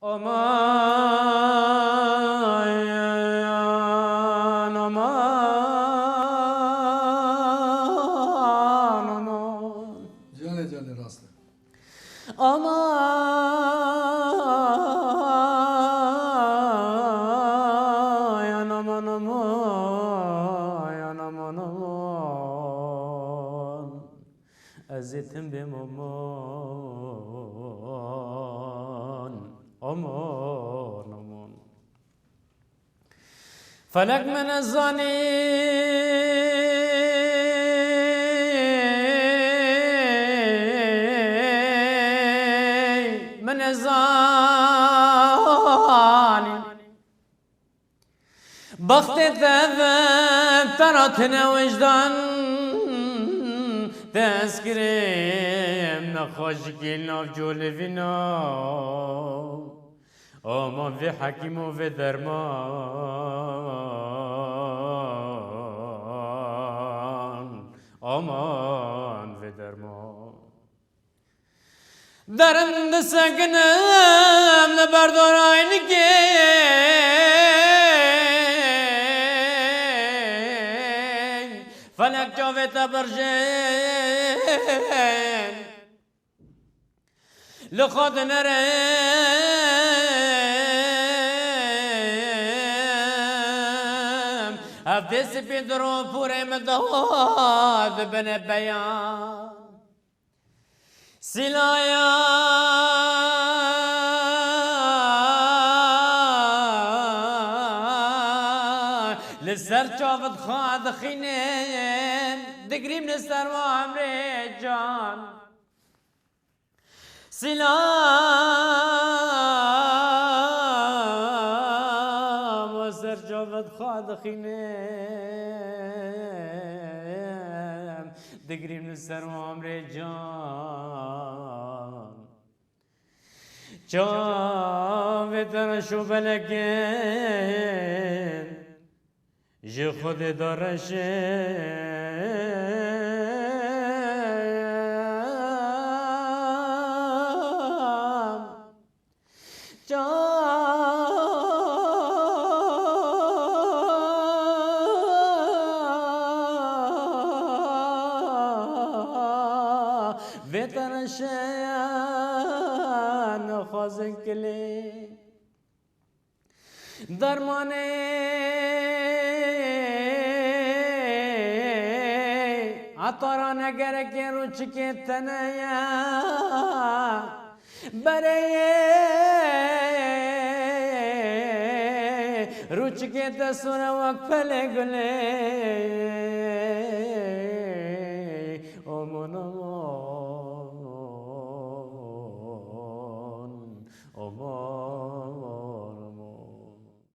Aman aman aman Cane cane rastla. aman aman aman aman aman Ezitim bim aman aman aman فلك من الظني من الظاني بخت ثبت ترتنا وجدان تذكرم نخوش كيلنا في جول فينا آمان في حكيم و في درمان آمان في درمان درند سکنم لبردار aynı فلک جاوه تبرجن لخود نرم هفته سپید رو پوره مداد بن بیان سلایا لسر چاوت خواد خینن دگریم لسر و عمر جان سلام وسر جوفت خواد خینم دگریم لسر و عمر جان جاوت رشو بلکن جه خود دارشم وترشان خوازن کلی درمانه عطارا نگره که رو چکه تنیا برای رو چکه تسونه وقت پله گله